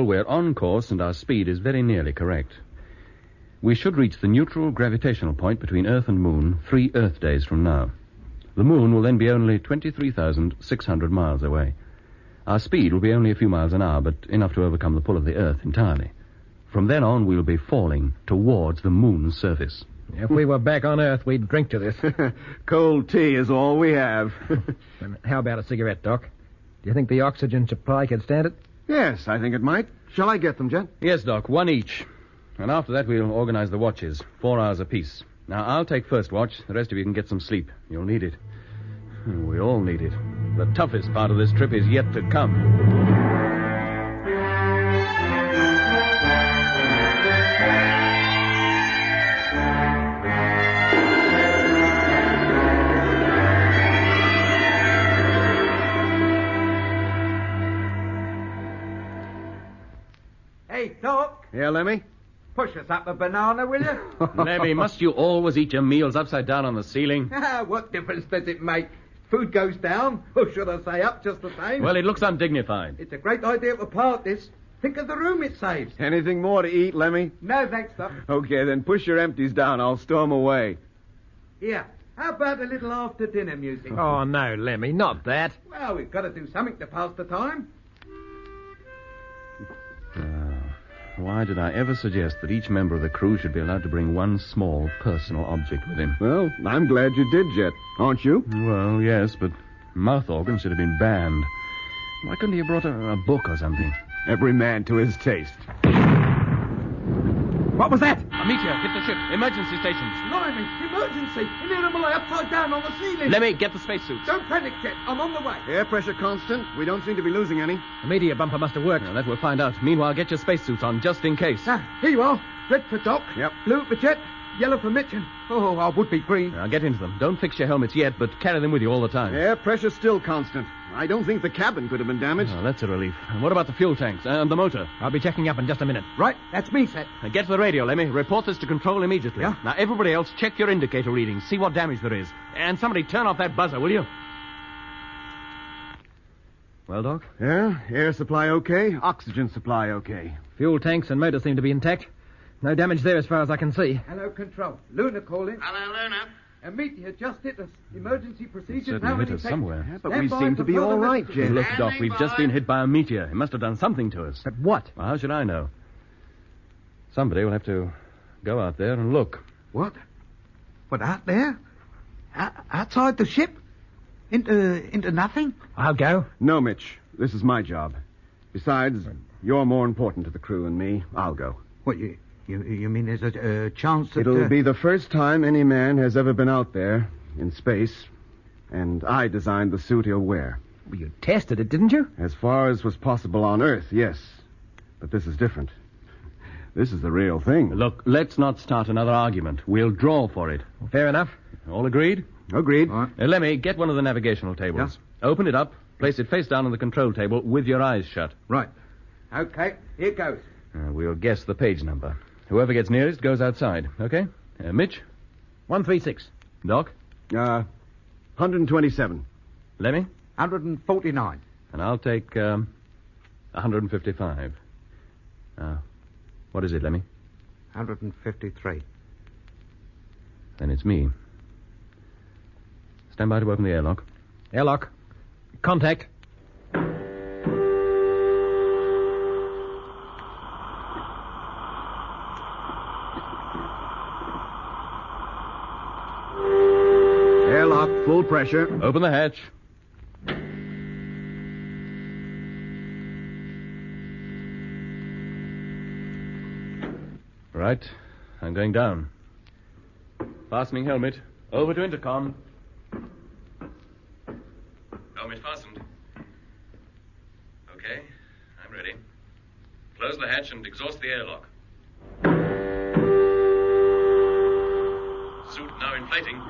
We're on course and our speed is very nearly correct. We should reach the neutral gravitational point between Earth and Moon 3 Earth days from now. The Moon will then be only 23,600 miles away. Our speed will be only a few miles an hour, but enough to overcome the pull of the Earth entirely. From then on, we'll be falling towards the Moon's surface. If we were back on Earth, we'd drink to this. Cold tea is all we have. How about a cigarette, Doc? Do you think the oxygen supply could stand it? Yes, I think it might. Shall I get them, Jet? Yes, Doc, 1 each. And after that, we'll organize the watches, 4 hours apiece. Now, I'll take first watch. The rest of you can get some sleep. You'll need it. We all need it. The toughest part of this trip is yet to come. Hey, Doc, Yeah, Lemmy? push us up a banana, will you? Lemmy, must you always eat your meals upside down on the ceiling? What difference does it make? Food goes down, or should I say up, just the same. Well, it looks undignified. It's a great idea to part this. Think of the room it saves. Anything more to eat, Lemmy? No, thanks, Doc. Okay, then push your empties down. I'll stow 'em away. Here, how about a little after-dinner music? Oh, no, Lemmy, not that. Well, we've got to do something to pass the time. Why did I ever suggest that each member of the crew should be allowed to bring one small personal object with him? Well, I'm glad you did, Jet. Aren't you? Well, yes, but mouth organs should have been banned. Why couldn't he have brought a book or something? Every man to his taste. What was that? A meteor hit the ship. Emergency stations. Blimey, emergency! An animal upside down on the ceiling! Let me get the spacesuits. Don't panic, Jet. I'm on the way. Air pressure constant. We don't seem to be losing any. The meteor bumper must have worked. Now, that we'll find out. Meanwhile, get your spacesuits on, just in case. Here you are. Red for Doc. Yep. Blue for Jet. Yellow for Mitch. And, I would be green. Now, get into them. Don't fix your helmets yet, but carry them with you all the time. Air pressure still constant. I don't think the cabin could have been damaged. Oh, that's a relief. And what about the fuel tanks and the motor? I'll be checking up in just a minute. Right, that's me, Set. Now, get to the radio, Lemmy. Report this to control immediately. Yeah? Now, everybody else, check your indicator readings. See what damage there is. And somebody turn off that buzzer, will you? Well, Doc? Yeah, air supply okay, oxygen supply okay. Fuel tanks and motor seem to be intact. No damage there as far as I can see. Hello, Control. Luna calling. Hello, Luna. A meteor just hit us. Emergency procedures Certainly now hit in us effect. somewhere. Yeah, but Stand we by seem for to be further all right, messages. Jet. Look, Doc, we've just been hit by a meteor. It must have done something to us. But what? Well, how should I know? Somebody will have to go out there and look. What? What, out there? Outside the ship? Into nothing? I'll go. No, Mitch. This is my job. Besides, you're more important to the crew than me. I'll go. What, you mean there's a chance that... It'll be the first time any man has ever been out there, in space, and I designed the suit he'll wear. Well, you tested it, didn't you? As far as was possible on Earth, yes. But this is different. This is the real thing. Look, let's not start another argument. We'll draw for it. Well, fair enough. All agreed? Agreed. Lemmy, get one of the navigational tables. Open it up, place it face down on the control table with your eyes shut. Right. Okay, here goes. We'll guess the page number. Whoever gets nearest goes outside, okay? Mitch? 136. Doc? 127. Lemmy? 149. And I'll take 155. What is it, Lemmy? 153. Then it's me. Stand by to open the airlock. Airlock. Contact. Airlock, full pressure. Open the hatch. Right. I'm going down. Fastening helmet. Over to intercom. Helmet fastened. Okay. I'm ready. Close the hatch and exhaust the airlock. Suit now inflating.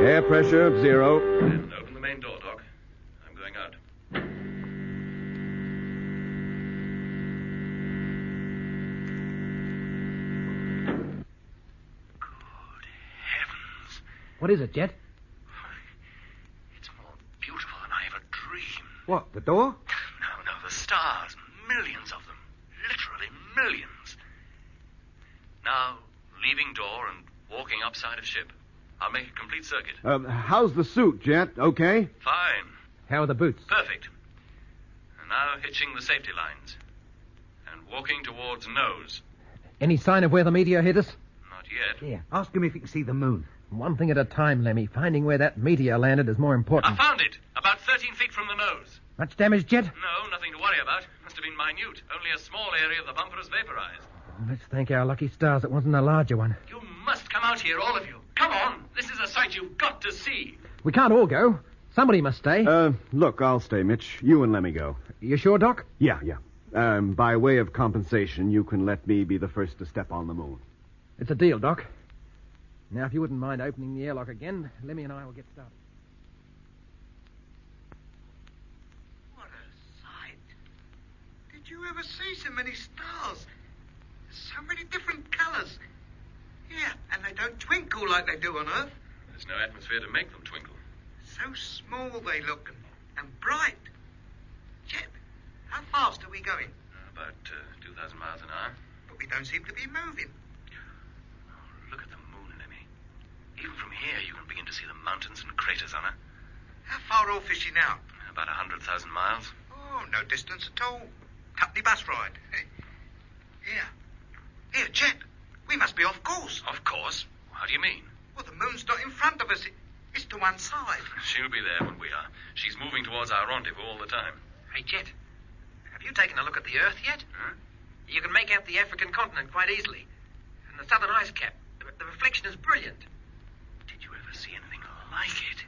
Air pressure, 0. And open the main door, Doc. I'm going out. What is it, Jet? It's more What, the door? No, the stars. Millions of them. Literally millions. Now, leaving door and walking upside of ship. I'll make a complete circuit. How's the suit, Jet? Okay? Fine. How are the boots? Perfect. And now hitching the safety lines. And walking towards nose. Any sign of where the meteor hit us? Not yet. Here, ask him if he can see the moon. One thing at a time, Lemmy. Finding where that meteor landed is more I important. found it. About 13 feet from the nose. Much damage, Jet? No, nothing to worry about. Must have been minute. Only a small area of the bumper is vaporized. Let's thank our lucky stars it wasn't a larger one. You must come out here, all of you. Come on. This is a sight you've got to see. We can't all go. Somebody must stay. Look, I'll stay, Mitch. You and let me go. You sure, Doc? Yeah. By way of compensation, you can let me be the first to step on the moon. It's a deal, Doc. Now, if you wouldn't mind opening the airlock again, Lemmy and I will get started. What a sight. Did you ever see so many stars? So many different colors. Yeah, and they don't twinkle like they do on Earth. There's no atmosphere to make them twinkle. So small they look and bright. Jet, how fast are we going? About 2,000 miles an hour. But we don't seem to be moving. Look at the moon, Lemmy. Even from here, you can begin to see the mountains and craters on her. How far off is she now? About 100,000 miles. Oh, no distance at all. Company bus ride. Here, Jet. We must be off course. Of course. How do you mean? Well, the moon's not in front of us. It's to one side. She'll be there when we are. She's moving towards our rendezvous all the time. Hey, Jet, have you taken a look at the Earth yet? Huh? You can make out the African continent quite easily. And the southern ice cap. The reflection is brilliant. Did you ever see anything like it?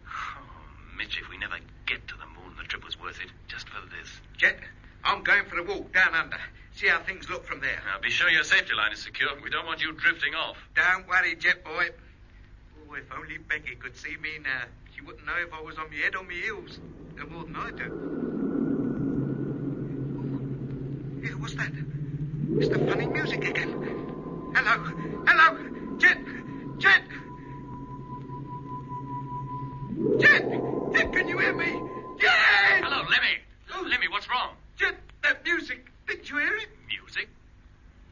Oh, Mitch, if we never get to the moon, the trip was worth it. Just for this. Jet, I'm going for a walk down under. See how things look from there. Now, be sure your safety line is secure. We don't want you drifting off. Don't worry, Jet boy. Oh, if only Becky could see me now. She wouldn't know if I was on my head or my heels. No more than I do. Oh, yeah, what's that? It's the funny music again. Hello, Jet! Jet, can you hear me? Jet! Hello, Lemmy. Lemmy, what's wrong? Jet, that music. Didn't you hear it? Music?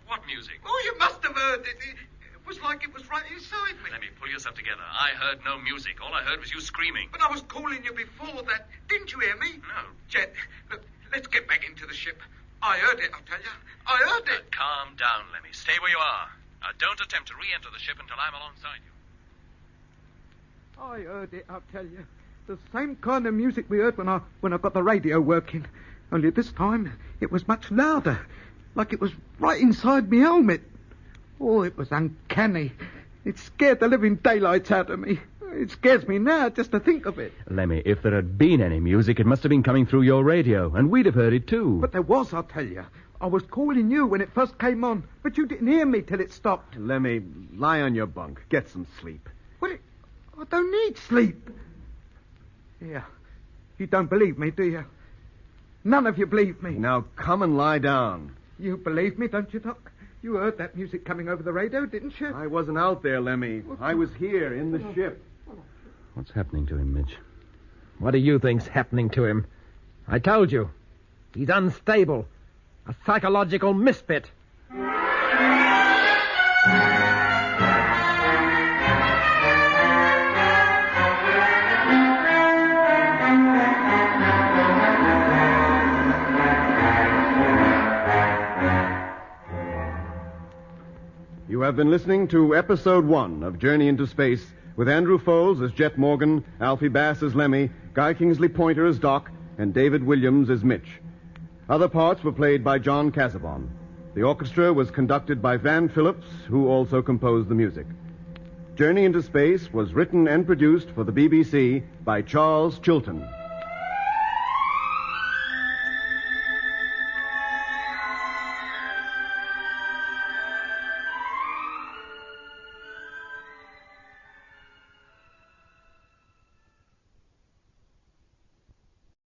What music? Oh, you must have heard it. It was like it was right inside me. Lemmy, pull yourself together. I heard no music. All I heard was you screaming. But I was calling you before that. Didn't you hear me? No. Jet, look, let's get back into the ship. I heard it, I tell you. I heard it. Calm down, Lemmy. Stay where you are. Now, don't attempt to re-enter the ship until I'm alongside you. I heard it, I'll tell you. The same kind of music we heard when I got the radio working. Only this time, it was much louder. Like it was right inside me helmet. Oh, it was uncanny. It scared the living daylights out of me. It scares me now just to think of it. Lemmy, if there had been any music, it must have been coming through your radio, and we'd have heard it too. But there was, I'll tell you. I was calling you when it first came on, but you didn't hear me till it stopped. Lemmy, lie on your bunk. Get some sleep. Well, I don't need sleep. Yeah. You don't believe me, do you? None of you believe me. Now come and lie down. You believe me, don't you, Doc? You heard that music coming over the radio, didn't you? I wasn't out there, Lemmy. I was here in the ship. What's happening to him, Mitch? What do you think's happening to him? I told you. He's unstable. A psychological misfit. You have been listening to Episode 1 of Journey into Space with Andrew Foles as Jet Morgan, Alfie Bass as Lemmy, Guy Kingsley Pointer as Doc, and David Williams as Mitch. Other parts were played by John Casabon. The orchestra was conducted by Van Phillips, who also composed the music. Journey into Space was written and produced for the BBC by Charles Chilton.